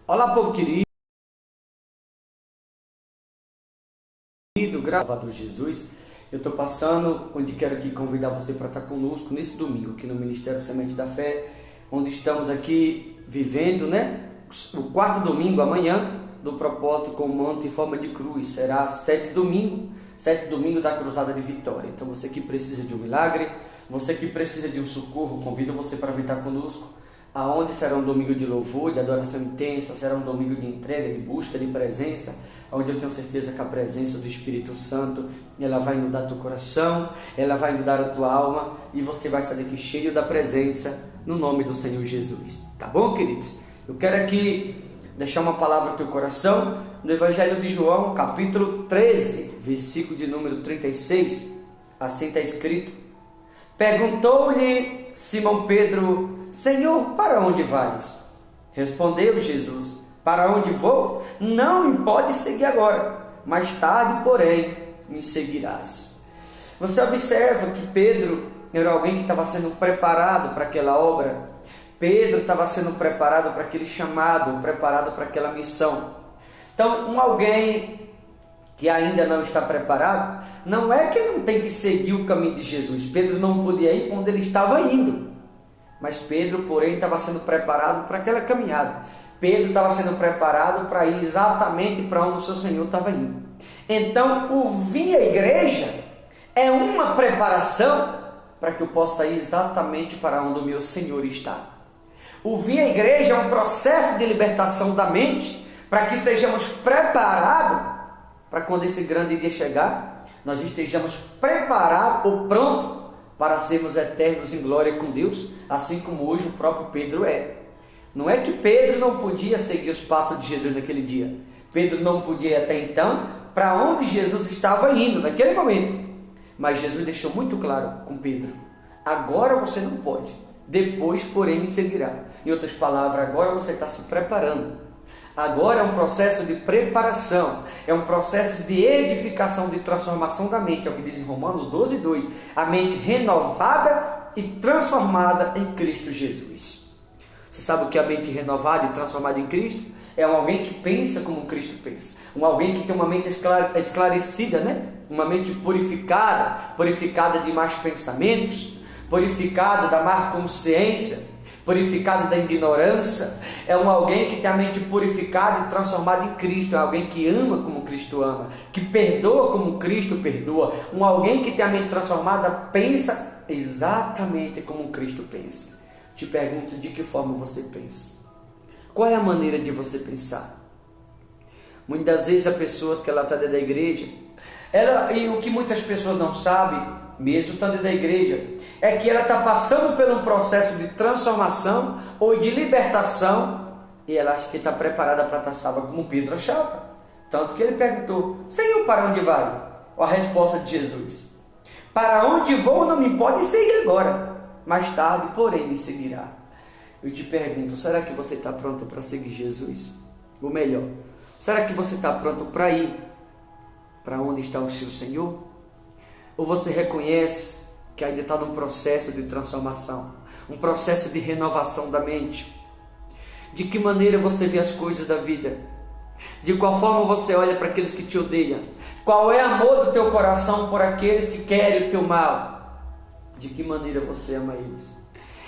Olá, povo querido, graças a Jesus. Eu estou passando onde quero aqui convidar você para estar conosco nesse domingo, aqui no Ministério Semente da Fé, onde estamos aqui vivendo, o quarto domingo, amanhã, do propósito com o manto em forma de cruz. Será sete domingo da Cruzada de Vitória. Então você que precisa de um milagre, você que precisa de um socorro, convido você para vir estar conosco, aonde será um domingo de louvor, de adoração intensa, será um domingo de entrega, de busca, de presença, onde eu tenho certeza que a presença do Espírito Santo, ela vai inundar teu coração, ela vai inundar a tua alma, e você vai sair daqui cheio da presença, no nome do Senhor Jesus. Tá bom, queridos? Eu quero aqui deixar uma palavra no teu coração, no Evangelho de João, capítulo 13, versículo de número 36, assim está escrito: Perguntou-lhe Simão Pedro: Senhor, para onde vais? Respondeu Jesus: Para onde vou? Não me pode seguir agora, mais tarde, porém, me seguirás. Você observa que Pedro era alguém que estava sendo preparado para aquela obra. Pedro estava sendo preparado para aquele chamado, preparado para aquela missão. Então, alguém que ainda não está preparado, não é que não tem que seguir o caminho de Jesus. Pedro não podia ir onde ele estava indo. Mas Pedro, porém, estava sendo preparado para aquela caminhada. Pedro estava sendo preparado para ir exatamente para onde o seu Senhor estava indo. Então, o vir à igreja é uma preparação para que eu possa ir exatamente para onde o meu Senhor está. O vir à igreja é um processo de libertação da mente, para que sejamos preparados para quando esse grande dia chegar, nós estejamos preparados ou prontos para sermos eternos em glória com Deus, assim como hoje o próprio Pedro é. Não é que Pedro não podia seguir os passos de Jesus naquele dia. Pedro não podia ir até então para onde Jesus estava indo naquele momento. Mas Jesus deixou muito claro com Pedro: agora você não pode, depois, porém, me seguirá. Em outras palavras, agora você está se preparando. Agora é um processo de preparação, é um processo de edificação, de transformação da mente, é o que diz em Romanos 12:2, a mente renovada e transformada em Cristo Jesus. Você sabe o que é a mente renovada e transformada em Cristo? É alguém que pensa como Cristo pensa, alguém que tem uma mente esclarecida, uma mente purificada de maus pensamentos, purificada da má consciência, purificado da ignorância. É alguém que tem a mente purificada e transformada em Cristo. É alguém que ama como Cristo ama, que perdoa como Cristo perdoa. Alguém que tem a mente transformada pensa exatamente como Cristo pensa. Te pergunto, de que forma você pensa? Qual é a maneira de você pensar? Muitas vezes há pessoas que ela está dentro da igreja, e o que muitas pessoas não sabem, mesmo estando dentro da igreja, é que ela está passando por um processo de transformação ou de libertação, e ela acha que está preparada para estar salva, como Pedro achava. Tanto que ele perguntou: Senhor, para onde vai? A resposta de Jesus: Para onde vou não me pode seguir agora, mais tarde, porém, me seguirá. Eu te pergunto, será que você está pronto para seguir Jesus? Ou melhor, será que você está pronto para ir para onde está o seu Senhor? Ou você reconhece que ainda está num processo de transformação, um processo de renovação da mente? De que maneira você vê as coisas da vida? De qual forma você olha para aqueles que te odeiam? Qual é o amor do teu coração por aqueles que querem o teu mal? De que maneira você ama eles?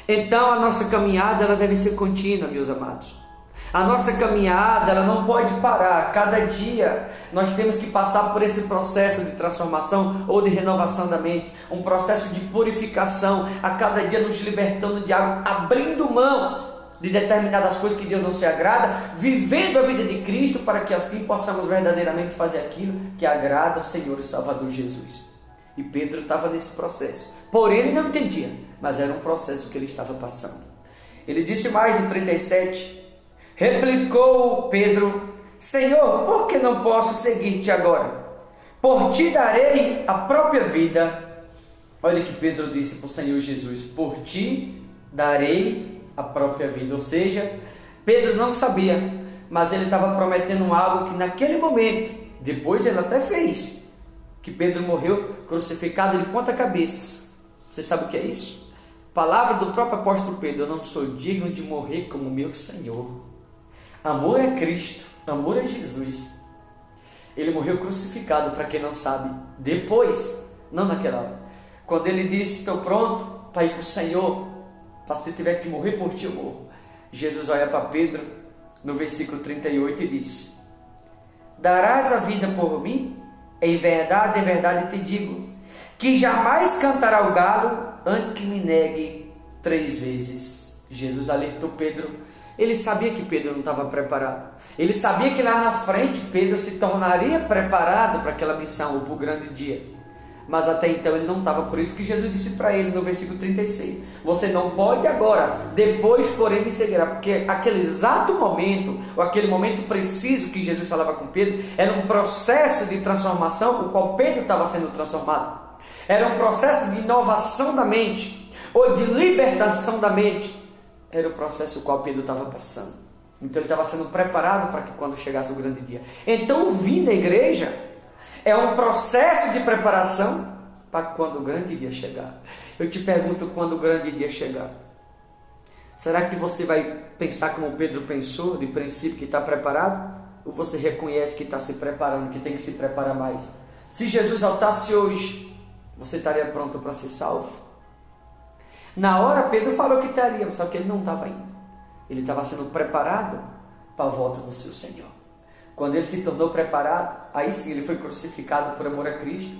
Então a nossa caminhada ela deve ser contínua, meus amados. A nossa caminhada ela não pode parar. Cada dia nós temos que passar por esse processo de transformação ou de renovação da mente, um processo de purificação, a cada dia nos libertando de algo, abrindo mão de determinadas coisas que Deus não se agrada, vivendo a vida de Cristo, para que assim possamos verdadeiramente fazer aquilo que agrada ao Senhor e Salvador Jesus. E Pedro estava nesse processo, porém ele não entendia, mas era um processo que ele estava passando. Ele disse mais no 37, replicou Pedro: Senhor, por que não posso seguir-te agora? Por ti darei a própria vida. Olha o que Pedro disse para o Senhor Jesus: por ti darei a própria vida. Ou seja, Pedro não sabia, mas ele estava prometendo algo que naquele momento, depois ele até fez, que Pedro morreu crucificado de ponta cabeça. Você sabe o que é isso? Palavra do próprio apóstolo Pedro: eu não sou digno de morrer como meu Senhor. Amor é Cristo, amor é Jesus. Ele morreu crucificado, para quem não sabe, depois, não naquela hora. Quando ele disse, estou pronto para ir com o Senhor, para se tiver que morrer por ti, eu morro. Jesus olha para Pedro, no versículo 38, e diz, darás a vida por mim? Em verdade te digo, que jamais cantará o galo antes que me negue 3 vezes. Jesus alertou Pedro. Ele sabia que Pedro não estava preparado. Ele sabia que lá na frente Pedro se tornaria preparado para aquela missão, ou para o grande dia. Mas até então ele não estava. Por isso que Jesus disse para ele no versículo 36, você não pode agora, depois porém me seguirá. Porque aquele exato momento, ou aquele momento preciso que Jesus falava com Pedro, era um processo de transformação, o qual Pedro estava sendo transformado. Era um processo de inovação da mente, ou de libertação da mente. Era o processo o qual Pedro estava passando. Então ele estava sendo preparado para que quando chegasse o grande dia. Então o vir da igreja é um processo de preparação para quando o grande dia chegar. Eu te pergunto, quando o grande dia chegar, será que você vai pensar como Pedro pensou, de princípio, que está preparado? Ou você reconhece que está se preparando, que tem que se preparar mais? Se Jesus voltasse hoje, você estaria pronto para ser salvo? Na hora Pedro falou que estaria, só que ele não estava indo. Ele estava sendo preparado para a volta do seu Senhor. Quando ele se tornou preparado, aí sim ele foi crucificado por amor a Cristo.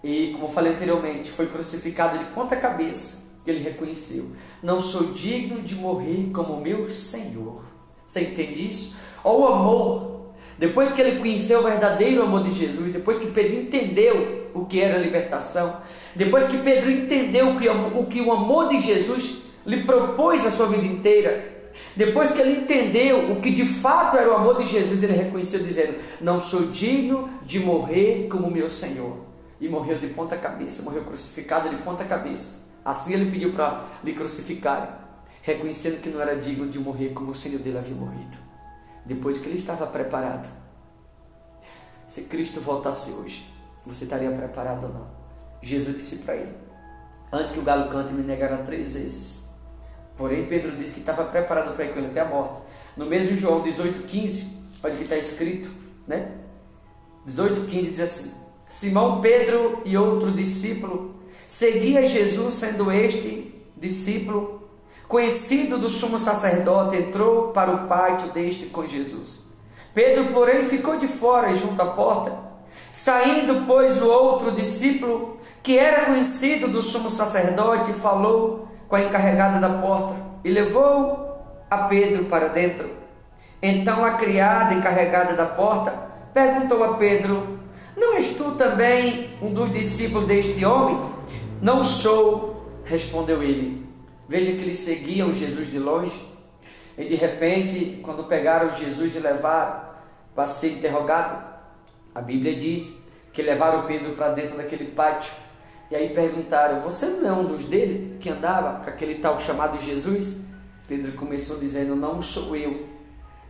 E como falei anteriormente, foi crucificado de ponta cabeça, que ele reconheceu, não sou digno de morrer como meu Senhor. Você entende isso? Olha o amor. Depois que ele conheceu o verdadeiro amor de Jesus, depois que Pedro entendeu o que era libertação, depois que Pedro entendeu o que o amor de Jesus lhe propôs a sua vida inteira, depois que ele entendeu o que de fato era o amor de Jesus, ele reconheceu dizendo, não sou digno de morrer como meu Senhor. E morreu de ponta cabeça, morreu crucificado de ponta cabeça. Assim ele pediu para lhe crucificarem, reconhecendo que não era digno de morrer como o Senhor dele havia morrido. Depois que ele estava preparado. Se Cristo voltasse hoje, você estaria preparado ou não? Jesus disse para ele, antes que o galo cante me negará 3 vezes. Porém Pedro disse que estava preparado para ir com ele até a morte. No mesmo João 18,15, olha o que está escrito, né? 18,15 diz assim, Simão Pedro e outro discípulo seguia Jesus, sendo este discípulo conhecido do sumo sacerdote, entrou para o pátio deste com Jesus. Pedro, porém, ficou de fora junto à porta. Saindo, pois, o outro discípulo, que era conhecido do sumo sacerdote, falou com a encarregada da porta e levou a Pedro para dentro. Então a criada encarregada da porta perguntou a Pedro, não és tu também um dos discípulos deste homem? Não sou, respondeu ele. Veja que eles seguiam Jesus de longe, e de repente, quando pegaram Jesus e levaram para ser interrogado, a Bíblia diz que levaram Pedro para dentro daquele pátio, e aí perguntaram, você não é um dos dele que andava com aquele tal chamado Jesus? Pedro começou dizendo, não sou eu.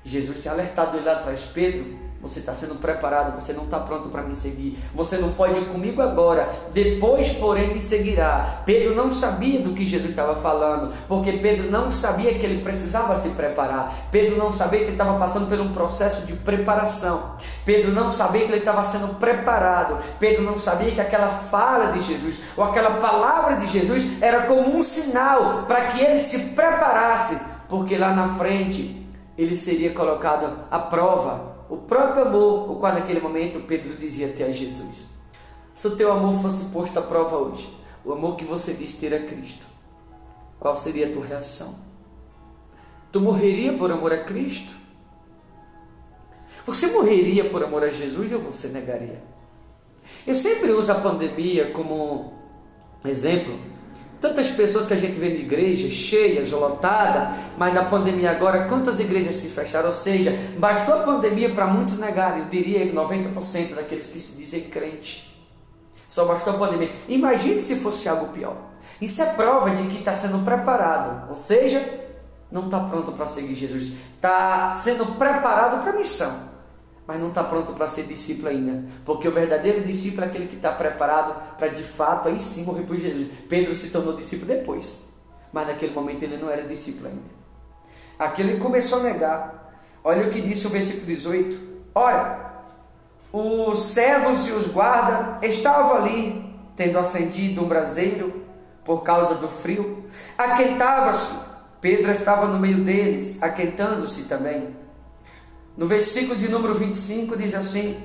Jesus tinha alertado ele lá atrás, Pedro, você está sendo preparado, você não está pronto para me seguir, você não pode ir comigo agora, depois porém me seguirá. Pedro não sabia do que Jesus estava falando, porque Pedro não sabia que ele precisava se preparar, Pedro não sabia que ele estava passando por um processo de preparação, Pedro não sabia que ele estava sendo preparado, Pedro não sabia que aquela fala de Jesus, ou aquela palavra de Jesus, era como um sinal para que ele se preparasse, porque lá na frente ele seria colocado à prova. O próprio amor, o qual naquele momento Pedro dizia até a Jesus, se o teu amor fosse posto à prova hoje, o amor que você diz ter a Cristo, qual seria a tua reação? Tu morreria por amor a Cristo? Você morreria por amor a Jesus ou você negaria? Eu sempre uso a pandemia como exemplo. Tantas pessoas que a gente vê na igreja, cheias, lotadas, mas na pandemia agora, quantas igrejas se fecharam? Ou seja, bastou a pandemia para muitos negarem, eu diria 90% daqueles que se dizem crente. Só bastou a pandemia. Imagine se fosse algo pior. Isso é prova de que está sendo preparado, ou seja, não está pronto para seguir Jesus. Está sendo preparado para a missão, mas não está pronto para ser discípulo ainda, porque o verdadeiro discípulo é aquele que está preparado para de fato aí sim morrer por Jesus. Pedro se tornou discípulo depois, mas naquele momento ele não era discípulo ainda. Aquele começou a negar, Olha o que disse o versículo 18. Ora, os servos e os guardas estavam ali, tendo acendido um braseiro por causa do frio. Aquentava-se. Pedro estava no meio deles, aquentando-se também. No versículo de número 25 diz assim: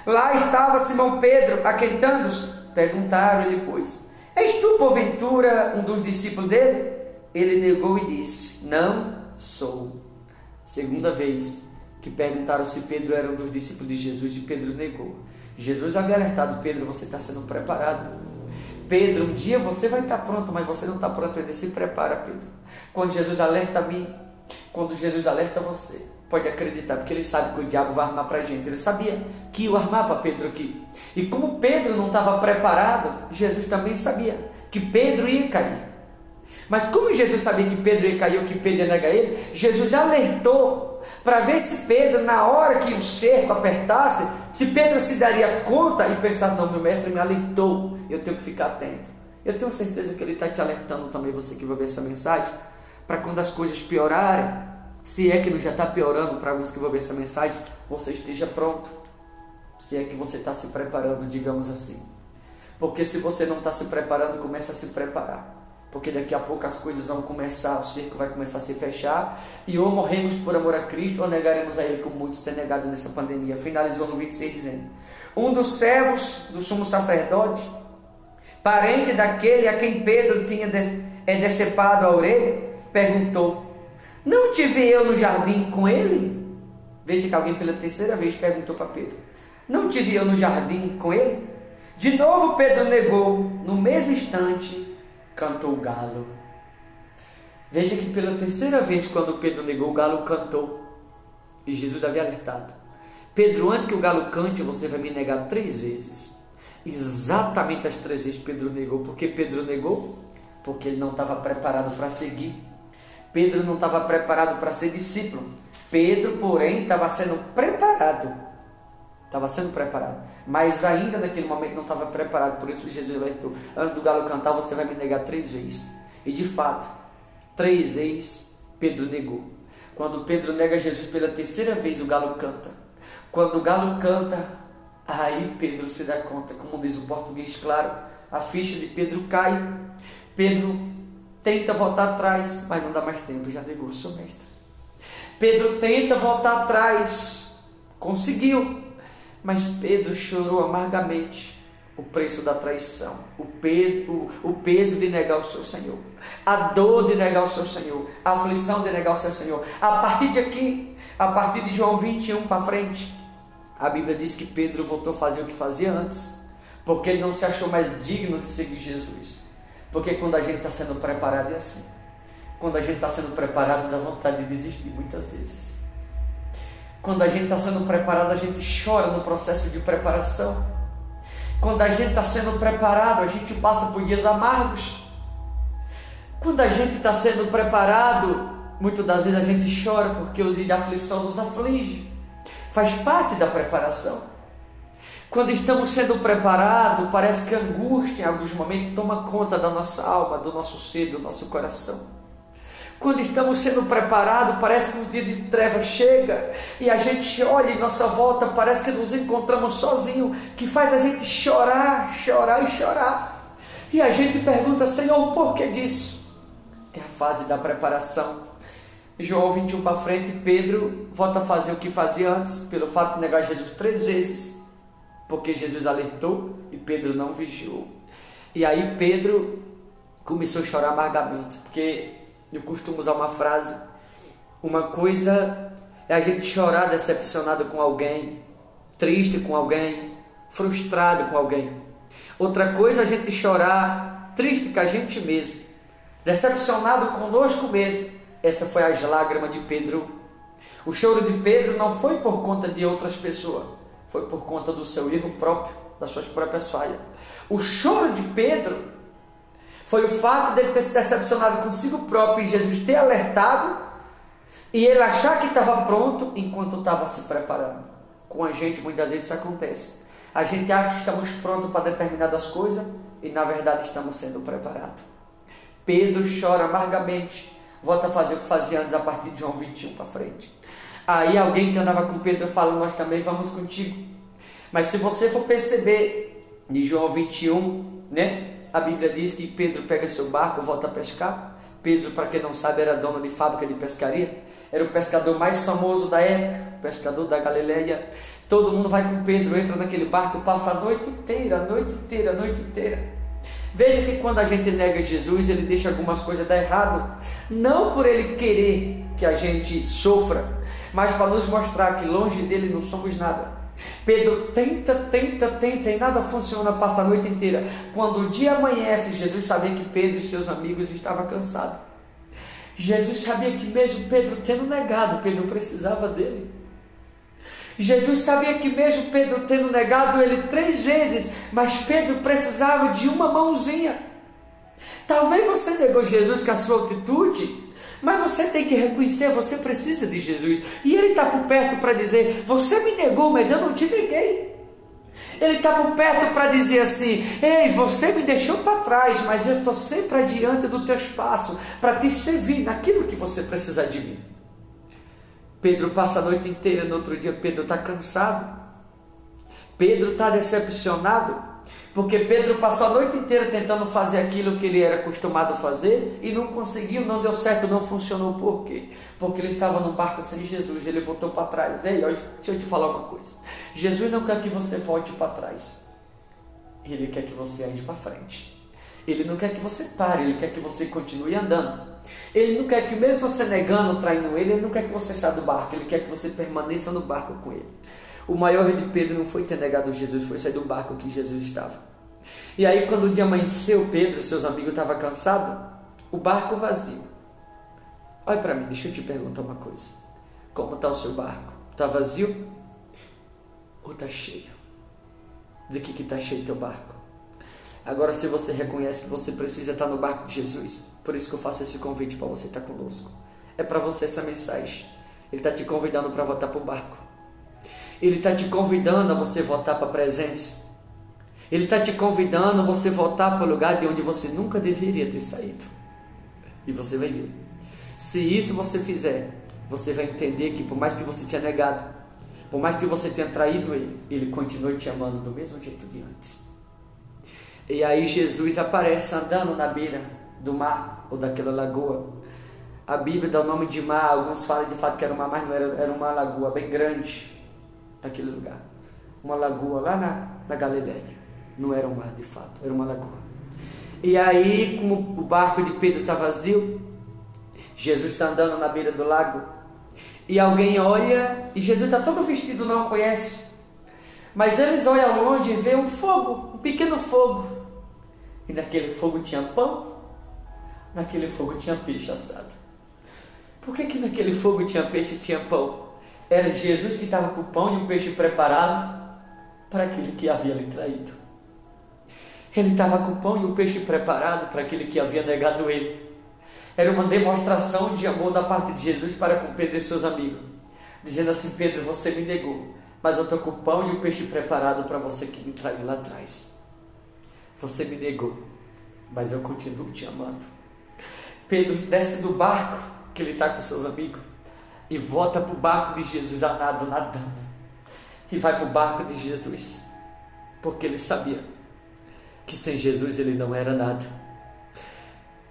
lá estava Simão Pedro aquentando-se. Perguntaram-lhe, pois, és tu, porventura, um dos discípulos dele? Ele negou e disse: não sou. Segunda vez que perguntaram se Pedro era um dos discípulos de Jesus, e Pedro negou. Jesus havia alertado: Pedro, você está sendo preparado. Pedro, um dia você vai estar pronto, mas você não está pronto ainda. Se prepara, Pedro. Quando Jesus alerta a mim, quando Jesus alerta você, pode acreditar, porque ele sabe que o diabo vai armar para a gente. Ele sabia que ia armar para Pedro aqui. E como Pedro não estava preparado, Jesus também sabia que Pedro ia cair. Mas como Jesus sabia que Pedro ia cair ou que Pedro ia negar ele, Jesus alertou para ver se Pedro, na hora que o cerco apertasse, se Pedro se daria conta e pensasse: não, meu mestre me alertou, eu tenho que ficar atento. Eu tenho certeza que ele está te alertando também, você que vai ver essa mensagem, para quando as coisas piorarem, se é que não já está piorando para alguns que vão ver essa mensagem, você esteja pronto. Se é que você está se preparando, digamos assim. Porque se você não está se preparando, comece a se preparar. Porque daqui a pouco as coisas vão começar, o cerco vai começar a se fechar, e ou morremos por amor a Cristo, ou negaremos a Ele, como muitos têm negado nessa pandemia. Finalizou no 26 dizendo: um dos servos do sumo sacerdote, parente daquele a quem Pedro tinha decepado a orelha, perguntou: não te vi eu no jardim com ele? Veja que alguém pela terceira vez perguntou para Pedro: não te vi eu no jardim com ele? De novo Pedro negou. No mesmo instante cantou o galo. Veja que pela terceira vez, quando Pedro negou, o galo cantou. E Jesus havia alertado: Pedro, antes que o galo cante, você vai me negar 3 vezes. Exatamente as 3 vezes Pedro negou. Por que Pedro negou? Porque ele não estava preparado para seguir. Pedro não estava preparado para ser discípulo. Pedro, porém, estava sendo preparado. Mas ainda naquele momento não estava preparado. Por isso Jesus alertou: antes do galo cantar, você vai me negar 3 vezes. E de fato, 3 vezes Pedro negou. Quando Pedro nega Jesus pela terceira vez, o galo canta. Quando o galo canta, aí Pedro se dá conta. Como diz o português claro, a ficha de Pedro cai. Pedro tenta voltar atrás, mas não dá mais tempo, já negou o seu mestre. Pedro tenta voltar atrás, conseguiu, mas Pedro chorou amargamente o preço da traição, o peso de negar o seu Senhor, a dor de negar o seu Senhor, a aflição de negar o seu Senhor. A partir de aqui, a partir de João 21 para frente, a Bíblia diz que Pedro voltou a fazer o que fazia antes, porque ele não se achou mais digno de seguir Jesus. Porque quando a gente está sendo preparado é assim. Quando a gente está sendo preparado, dá vontade de desistir muitas vezes. Quando a gente está sendo preparado, a gente chora no processo de preparação. Quando a gente está sendo preparado, a gente passa por dias amargos. Quando a gente está sendo preparado, muitas das vezes a gente chora porque os dias de aflição nos aflige. Faz parte da preparação. Quando estamos sendo preparados, parece que a angústia em alguns momentos toma conta da nossa alma, do nosso ser, do nosso coração. Quando estamos sendo preparados, parece que o dia de trevas chega e a gente olha em nossa volta, parece que nos encontramos sozinhos, que faz a gente chorar. E a gente pergunta: Senhor, por que disso? É a fase da preparação. João 21 para frente, Pedro volta a fazer o que fazia antes, pelo fato de negar Jesus 3 vezes. Porque Jesus alertou e Pedro não vigiou. E aí Pedro começou a chorar amargamente. Porque eu costumo usar uma frase: uma coisa é a gente chorar decepcionado com alguém, triste com alguém, frustrado com alguém. Outra coisa é a gente chorar triste com a gente mesmo, decepcionado conosco mesmo. Essa foi as lágrimas de Pedro. O choro de Pedro não foi por conta de outras pessoas, foi por conta do seu erro próprio, das suas próprias falhas. O choro de Pedro foi o fato dele ter se decepcionado consigo próprio e Jesus ter alertado e ele achar que estava pronto enquanto estava se preparando. Com a gente muitas vezes isso acontece. A gente acha que estamos prontos para determinadas coisas e na verdade estamos sendo preparados. Pedro chora amargamente, volta a fazer o que fazia antes a partir de João 21 para frente. Aí alguém que andava com Pedro fala, nós também vamos contigo. Mas se você for perceber, em João 21, né? A Bíblia diz que Pedro pega seu barco e volta a pescar. Pedro, para quem não sabe, era dono de fábrica de pescaria. Era o pescador mais famoso da época, o pescador da Galileia. Todo mundo vai com Pedro, entra naquele barco, passa a noite inteira, a noite inteira, a noite inteira. Veja que quando a gente nega Jesus, ele deixa algumas coisas dar errado. Não por ele querer que a gente sofra, mas para nos mostrar que longe dele não somos nada. Pedro tenta e nada funciona, passa a noite inteira. Quando o dia amanhece, Jesus sabia que Pedro e seus amigos estavam cansados. Jesus sabia que mesmo Pedro tendo negado, Pedro precisava dele. Jesus sabia que mesmo Pedro tendo negado ele 3 vezes, mas Pedro precisava de uma mãozinha. Talvez você negou Jesus com a sua atitude, mas você tem que reconhecer, você precisa de Jesus. E ele está por perto para dizer, você me negou, mas eu não te neguei. Ele está por perto para dizer assim, ei, você me deixou para trás, mas eu estou sempre adiante do teu espaço, para te servir naquilo que você precisar de mim. Pedro passa a noite inteira, no outro dia Pedro está cansado. Pedro está decepcionado, porque Pedro passou a noite inteira tentando fazer aquilo que ele era acostumado a fazer e não conseguiu, não deu certo, não funcionou. Por quê? Porque ele estava no barco sem Jesus, ele voltou para trás. Ei, deixa eu te falar uma coisa. Jesus não quer que você volte para trás. Ele quer que você ande para frente. Ele não quer que você pare, ele quer que você continue andando. Ele não quer que mesmo você negando, traindo ele não quer que você saia do barco, ele quer que você permaneça no barco com ele. O maior de Pedro não foi ter negado Jesus, foi sair do barco que Jesus estava. E aí quando o dia amanheceu, Pedro e seus amigos estavam cansados, o barco vazio. Olha para mim, deixa eu te perguntar uma coisa. Como está o seu barco? Está vazio ou está cheio? De que está cheio teu barco? Agora, se você reconhece que você precisa estar no barco de Jesus, por isso que eu faço esse convite para você estar conosco. É para você essa mensagem. Ele está te convidando para voltar para o barco. Ele está te convidando a você voltar para a presença. Ele está te convidando a você voltar para o lugar de onde você nunca deveria ter saído. E você vai ver. Se isso você fizer, você vai entender que por mais que você tenha negado, por mais que você tenha traído ele, ele continua te amando do mesmo jeito de antes. E aí Jesus aparece andando na beira do mar ou daquela lagoa. A Bíblia dá o nome de mar, alguns falam de fato que era um mar, mas não era, era uma lagoa bem grande, aquele lugar. Uma lagoa lá na Galileia. Não era um mar de fato, era uma lagoa. E aí, como o barco de Pedro está vazio, Jesus está andando na beira do lago. E alguém olha, e Jesus está todo vestido, não conhece. Mas eles olham longe e vê um fogo, um pequeno fogo. E naquele fogo tinha pão, naquele fogo tinha peixe assado. Por que naquele fogo tinha peixe e tinha pão? Era Jesus que estava com o pão e o peixe preparado para aquele que havia lhe traído. Ele estava com o pão e o peixe preparado para aquele que havia negado ele. Era uma demonstração de amor da parte de Jesus para com Pedro e seus amigos. Dizendo assim, Pedro, você me negou, mas eu estou com o pão e o peixe preparado para você que me traiu lá atrás. Você me negou, mas eu continuo te amando. Pedro desce do barco, que ele está com seus amigos, e volta para o barco de Jesus a nado, nadando. E vai para o barco de Jesus, porque ele sabia que sem Jesus ele não era nada.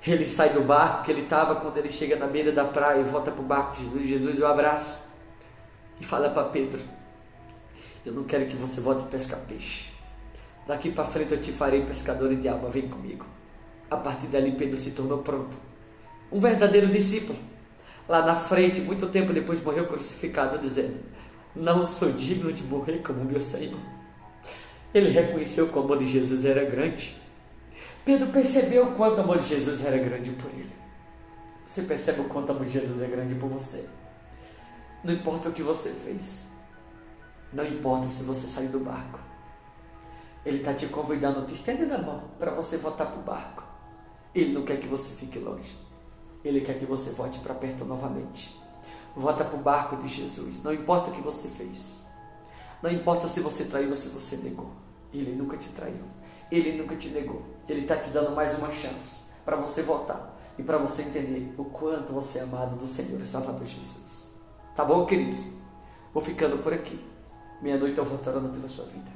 Ele sai do barco que ele estava quando ele chega na beira da praia e volta para o barco de Jesus. Jesus o abraça e fala para Pedro, eu não quero que você volte a pescar peixe. Daqui para frente eu te farei pescador de alma, vem comigo. A partir dali Pedro se tornou pronto. Um verdadeiro discípulo. Lá na frente, muito tempo depois, morreu crucificado, dizendo, não sou digno de morrer como meu Senhor. Ele reconheceu que o amor de Jesus era grande. Pedro percebeu o quanto o amor de Jesus era grande por ele. Você percebe o quanto o amor de Jesus é grande por você? Não importa o que você fez. Não importa se você saiu do barco. Ele está te convidando, te estendendo a mão para você voltar para o barco. Ele não quer que você fique longe. Ele quer que você volte para perto novamente. Volta para o barco de Jesus. Não importa o que você fez. Não importa se você traiu ou se você negou. Ele nunca te traiu. Ele nunca te negou. Ele está te dando mais uma chance para você voltar. E para você entender o quanto você é amado do Senhor e Salvador Jesus. Tá bom, queridos? Vou ficando por aqui. Meia-noite eu vou orando pela sua vida.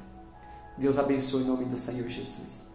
Deus abençoe em nome do Senhor Jesus.